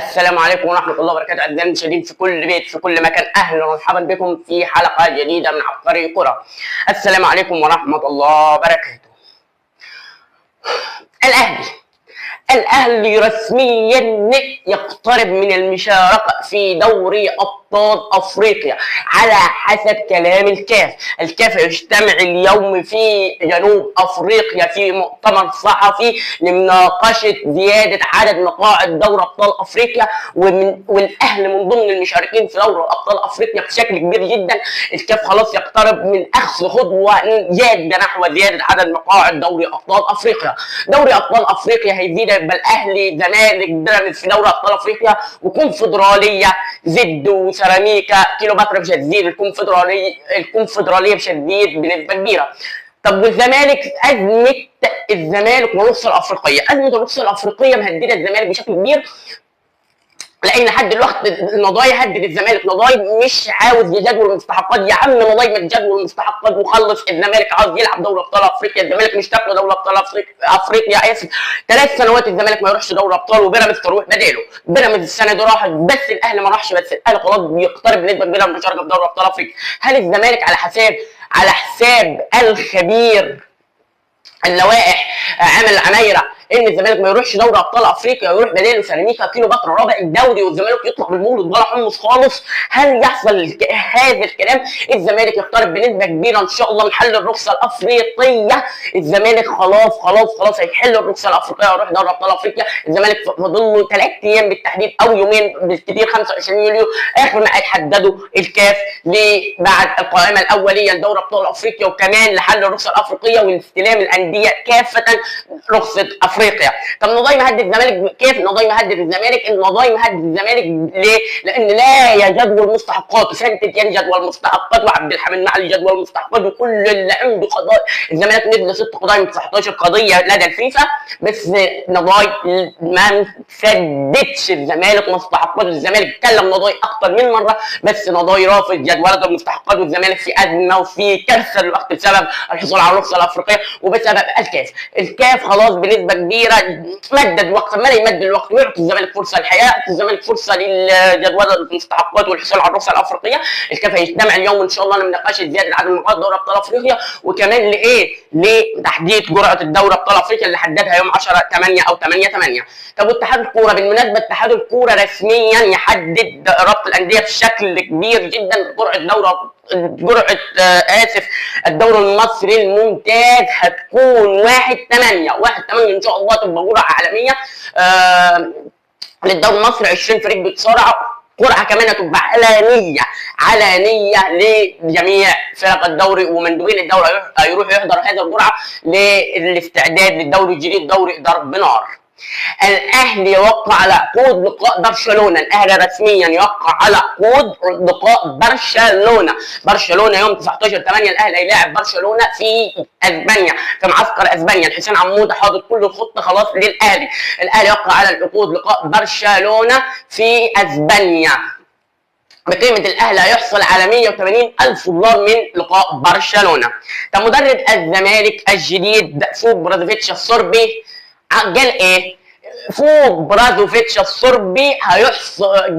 السلام عليكم ورحمة الله وبركاته أعزائي المشاهدين في كل بيت في كل مكان، أهلا ومرحبا بكم في حلقة جديدة من عبقري كرة. السلام عليكم ورحمة الله وبركاته. الأهلي رسميا يقترب من المشاركة في دوري أبطال أفريقيا على حسب كلام الكاف يجتمع اليوم في جنوب أفريقيا في مؤتمر صحفي لمناقشة زيادة عدد مقاعد دوري أبطال أفريقيا، والأهلي من ضمن المشاركين في دوري أبطال أفريقيا بشكل كبير جدا. الكاف خلاص يقترب من أخذ خطوة جادة نحو زيادة عدد مقاعد دوري أبطال أفريقيا. دوري أبطال أفريقيا هيزيد يبقى الاهلي زمالك بيراميدز في دوري ابطال افريقيا، وكونفدراليه زد وسيراميكا كيلوباترا مش هتزيد، الكونفدراليه مش هتزيد بنسبه كبيره. طب والزمالك، ازمه الزمالك والرخصه الافريقيه، ازمه الرخصه الافريقيه مهدده الزمالك بشكل كبير، لان لحد دلوقتي نضاي هدد الزمالك. نضاي مش عاوز يجدول المستحقات، يا عم نضاي ما تجدول المستحقات وخلص. الزمالك عاوز يلعب دوري ابطال افريقيا، الزمالك مشتاق له دوري ابطال افريقيا. اسف، 3 سنوات الزمالك ما يروحش دوري ابطال وبيراميدز تروح بداله. بيراميدز السنه دي راحت بس الاهلي ما راحش، بس الاهلي خلاص بيقترب بنسبه كبيره من المشاركه في دوري ابطال افريقيا. هل الزمالك على حساب الخبير اللوائح عامل عمايره ان الزمالك ما يروحش دوري ابطال افريقيا ويروح بداله سيراميكا كيلوباترا رابع الدوري، والزمالك يطلع بالمولد ولا حمص خالص؟ هل يحصل هذا الكلام؟ الزمالك يقترب بنسبه كبيره ان شاء الله من حل الرخصه الافريقيه. الزمالك خلاص هيحل الرخصه الافريقيه ويروح دوري ابطال افريقيا. الزمالك فاضل له 3 ايام بالتحديد او يومين بالكثير، 25 يوليو اخر ما هيحددوا الكاف بعد القائمه الاوليه لدوري ابطال افريقيا، وكمان لحل الرخصه الافريقيه واستلام الانديه كافه رخصه افريقيا. طب نضاي مهدد الزمالك كيف؟ نضاي مهدد الزمالك، النضاي مهدد الزمالك ليه؟ لان لا جدول مستحقات، سنتج جدول مستحقات، وعبد الحميد معلي جدول مستحقات، وكل اللي عنده قضايا. الزمالك نزل 6 قضايا من 19 قضيه لدى الفيفا، بس نضاي ما سددش الزمالك مستحقات. الزمالك اتكلم نضاي اكثر من مره، بس نضاي رافض جدولات المستحقات، والزمالك في ازمه وفي كارثه دلوقتي بسبب الحصول على الرخصه الافريقيه وبسبب الكاف خلاص بنسبه كبيره مدد وقت، ما يمد الوقت ويعطي الزمالك فرصه الحياه، يعطي الزمالك فرصه للجدول المستحقات والحصول على الرخصه الافريقيه. الكاف هيجتمع اليوم ان شاء الله لمناقشه زياده عدد مقاعد دوري ابطال افريقيا، وكمان لتحديد جرعه الدوري ابطال افريقيا اللي حددها يوم 10/8 او 8/8. طب واتحاد الكوره بالمناسبه، اتحاد الكوره رسميا يحدد ربط الانديه بشكل كبير جدا جرعه الدوري المصري الممتاز هتكون 1/8 ان شاء الله، تبقى جرعه عالميه للدوري المصري. 20 فريق بيتصارع، قرعه كمان هتبقى علانيه لجميع فرق الدوري، ومندوبين الدوري هيروحوا يحضروا هذه القرعه للاستعداد للدوري الجديد، دوري ضرب نار. الاهلي يوقع على عقود لقاء برشلونه، الاهلي رسميا يوقع على عقود لقاء برشلونه يوم 19/8. الاهلي هيلاعب برشلونه في اسبانيا، في معسكر اسبانيا. الحسين عموده حاطط كل الخطه خلاص للاهلي. الاهلي يوقع على العقود لقاء برشلونه في اسبانيا بقيمه الاهلي هيحصل على 180,000 دولار من لقاء برشلونه. طب مدرب الزمالك الجديد فوق برازوفيتش الصربي قال ايه؟ فوق برازوفيتش الصربي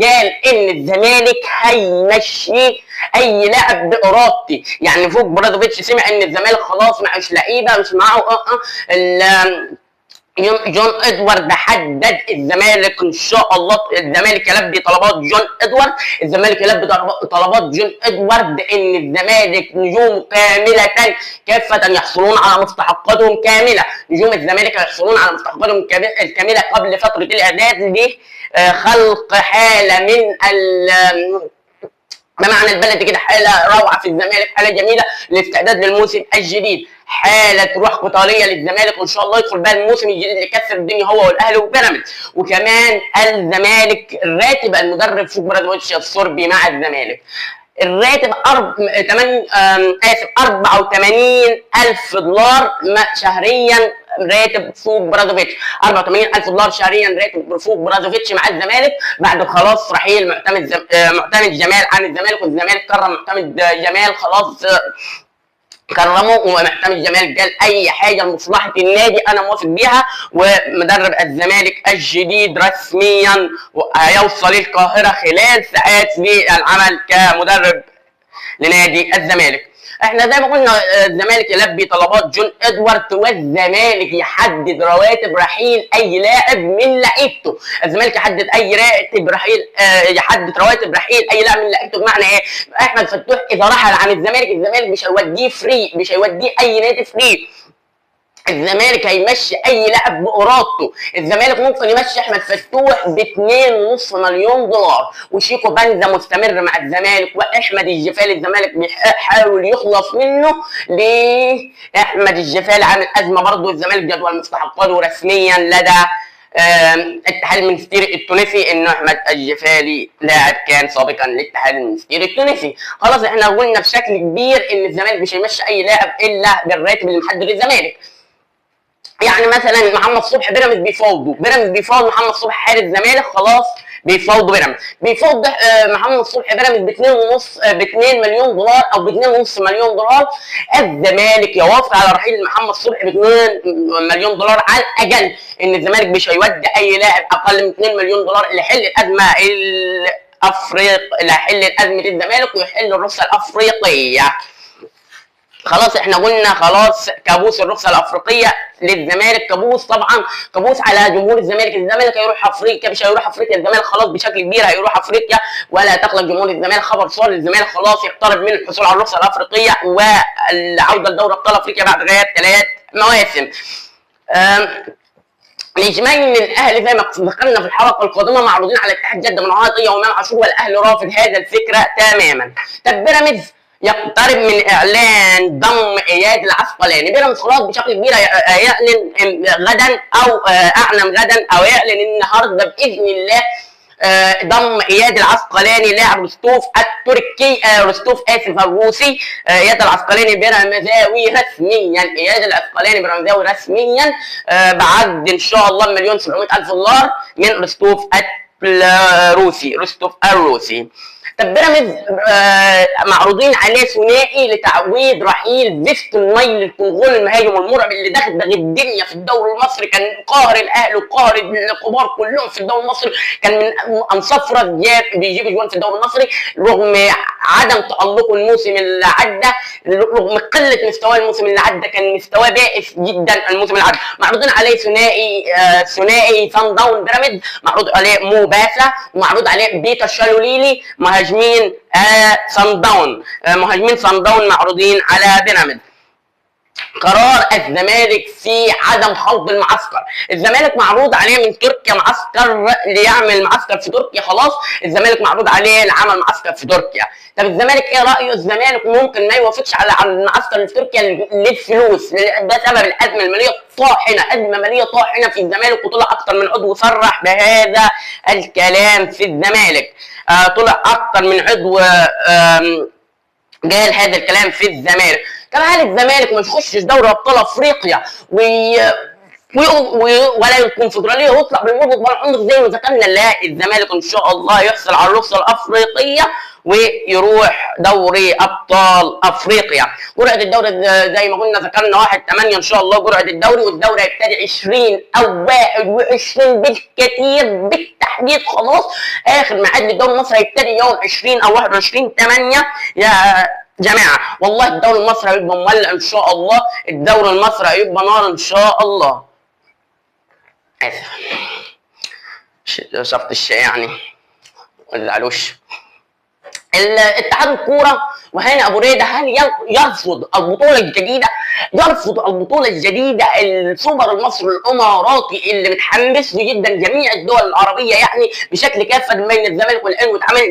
قال ان الزمالك هيمشي اي لاعب بارادتي. يعني فوق برازوفيتش سمع ان الزمالك خلاص معهوش لعيبه، مش معاه جون ادوارد حدد الزمالك ان شاء الله. الزمالك يلبي طلبات جون ادوارد، الزمالك يلبي طلبات جون ادوارد ان الزمالك نجوم كافه يحصلون على مستحقاتهم كامله. نجوم الزمالك يحصلون على مستحقاتهم الكامله قبل فتره الاعداد لخلق حاله من بمعنى البلد كده، حاله روعه في الزمالك، حاله جميله للاستعداد للموسم الجديد، حاله روح قتاليه للزمالك، وان شاء الله يدخل بقى الموسم الجديد اللي كسر الدنيا هو والاهلي وبيراميدز. وكمان الزمالك راتب المدرب فوق برازوفيتش الصربي مع الزمالك الراتب 84,000 دولار شهريا راتب فوق برازوفيتش، 84,000 دولار شهريا راتب فوق برازوفيتش مع الزمالك بعد خلاص رحيل معتمد جمال عن الزمالك، والزمالك كرم معتمد جمال خلاص كرمه ومحكمة الزمالك قال اي حاجه لمصلحه النادي انا موافق بيها، ومدرب الزمالك الجديد رسميا هيوصل القاهره خلال ساعات للعمل كمدرب لنادي الزمالك. احنا زي ما قلنا الزمالك يلبي طلبات جون ادوارد، والزمالك يحدد رواتب رحيل اي لاعب من لعيبته. الزمالك يحدد اي راتب رحيل يحدد رواتب رحيل اي لاعب من لعيبته. بمعنى ايه؟ احمد فتوح اذا رحل عن الزمالك مش هيوديه فري، مش هيوديه اي نادي فري. الزمالك هيمشي اي لاعب بارادته. الزمالك ممكن يمشي احمد فتوح ب 2.5 مليون دولار، وشيكو بنزا مستمر مع الزمالك، واحمد الجفال الزمالك بيحاول يخلص منه. ليه؟ احمد الجفال عامل ازمه برضه. الزمالك جدول مستحقاته رسميا لدى الاتحاد المنستيري التونسي انه احمد الجفالي لاعب كان سابقا للاتحاد المنستيري التونسي. خلاص احنا قلنا بشكل كبير ان الزمالك مش هيمشي اي لاعب الا بالراتب اللي محدد الزمالك. يعني مثلا محمد صبحي بيراميدز بيفاوض محمد صبحي حارس الزمالك، خلاص بيفاوضوا بيراميدز، بيفاوض محمد صبحي بيراميدز ب 2 مليون دولار او ب 2.5 مليون دولار. الزمالك يوافق على رحيل محمد صبحي ب 2 مليون دولار على الاقل. ان الزمالك مش هيودي اي لاعب اقل من 2 مليون دولار اللي يحل الازمه اللي هيحل ازمه الزمالك ويحل الرخصه الافريقيه. خلاص احنا قلنا خلاص كابوس الرخصه الافريقيه للزمالك كابوس، طبعا كابوس على جمهور الزمالك. الزمالك هيروح افريقيا، مش هيروح افريقيا، الزمالك خلاص بشكل كبير هيروح افريقيا ولا تقلق جمهور الزمالك. خبر صار الزمالك خلاص يقترب من الحصول على الرخصه الافريقيه والعوده لدوري ابطال افريقيا بعد غياب 3 مواسم. الاجماعي ان الاهلي زي ما ذكرنا في الحلقه القادمه معروضين على اتحاد جده من عطيه وامام عاشور، والاهلي رافض هذا الفكره تماما. طب بيراميدز يقترب من اعلان ضم اياد العسقلاني. بيراميدز خلاص بشكل كبير هيعلن غدا او اعلن غدا او يعلن النهارده باذن الله ضم اياد العسقلاني لاعب رستوف التركي الروسي. اياد العسقلاني بيراميدزاوي رسميا، اياد العسقلاني بيراميدزاوي رسميا بعد ان شاء الله 1,700,000 دولار من رستوف الروسي. طب بيراميدز معروضين عليه ثنائي لتعويض رحيل فيستون مايل الكونغولي المهاجم المرعب اللي داخل الدنيا في الدوري المصري، كان قاهر الاهلي وقاهر الكبار كلهم في الدوري المصري، كان من انصاف بيجيب اجوان في الدوري المصري رغم عدم تألقه الموسم اللي عدى، رغم قله مستواه الموسم اللي عدى، كان مستواه بائس جدا الموسم اللي عدى. معروضين عليه ثنائي صن داون بيراميدز، معروض عليه مو باسا ومعروض عليه بيتر شالوليلي مهاجمين صن داون. مهاجمين صن داون معروضين على بيراميدز. قرار الزمالك في عدم خوض المعسكر. الزمالك معروض عليه من تركيا معسكر ليعمل معسكر في تركيا، خلاص الزمالك معروض عليه لعمل معسكر في تركيا. طب الزمالك ايه رايه؟ الزمالك ممكن ما يوافقش على المعسكر اللي في تركيا للفلوس، ده سبب الازمه الماليه الطاحنه، ازمه ماليه طاحنه في الزمالك، وطلع اكثر من عضو صرح بهذا الكلام في الزمالك. طلع اكثر من عضو قال هذا الكلام في الزمالك. طب هل الزمالك ما يخشش دوري ابطال افريقيا ولا الكونفدراليه ويطلع بالمربط بالعنق زي ما ذكرنا؟ لا، الزمالك ان شاء الله يحصل على الرخصه الافريقيه ويروح دوري ابطال افريقيا. جرعه الدوري زي ما قلنا ذكرنا 1/8 ان شاء الله جرعه الدوري، والدوري هيبتدي 20 او 21 بالكثير بالتحديد. خلاص اخر ميعاد للدوري المصري هيبتدي يوم 20 او 21/8 يا جماعه. والله الدوري المصري هيبقى مولع ان شاء الله، الدوري المصري هيبقى نار ان شاء الله. اسف شفت الشيء يعني ما تزعلوش. الاتحاد الكوره وهاني ابو ريده هل يرفض البطوله الجديده؟ يرفض البطوله الجديده السوبر المصري الاماراتي اللي متحمس له جدا جميع الدول العربيه يعني بشكل كافه بين الزمالك والاهلي، ويتعمل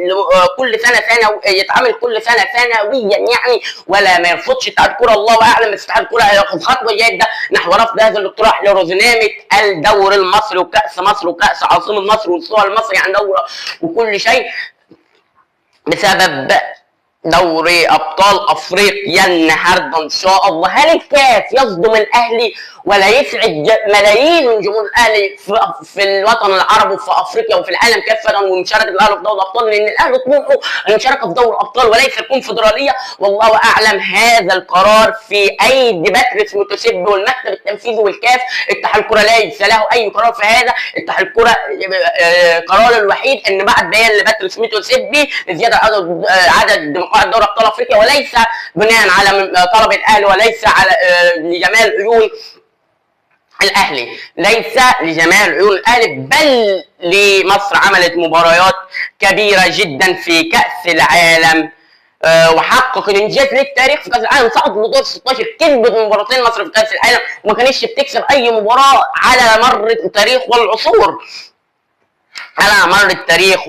كل سنه يتعمل كل سنه سنويا يعني، ولا ما يرفضش اتحاد الكوره؟ الله اعلم. بس اتحاد الكوره هياخد خطوه جاده نحو رفض هذا الاقتراح لرزنامه الدوري المصري وكاس مصر وكاس عاصمه مصر والصور المصري عن دوره وكل شيء بسبب دوري ابطال افريقيا النهارده ان شاء الله. هل الكاف يصدم الاهلي ولا يسعد ملايين من جمهور الاهلي في الوطن العربي وفي افريقيا وفي العالم كافه ومشاركه الاهلي في دوري الابطال؟ لان الاهلي طموحه المشاركه في دوري الابطال وليس الكونفدراليه، والله اعلم. هذا القرار في ايدي باتريس موتسيبي والمكتب التنفيذي والكاف. اتحاد الكره ليس له اي قرار في هذا. اتحاد الكره قراره الوحيد ان بعد بيان لباتريس موتسيبي لزياده عدد مقاعد دوري ابطال افريقيا، وليس بناء على طلب الاهلي وليس على لجمال عيون الاهلي، ليس لجمال عيون الاهلي، بل لمصر عملت مباريات كبيره جدا في كاس العالم وحقق الانجاز للتاريخ في كاس العالم. صعد لدور 16، كسبت مباراتين مصر في كاس العالم وما كانتش بتكسب اي مباراه على مر التاريخ والعصور، على مر التاريخ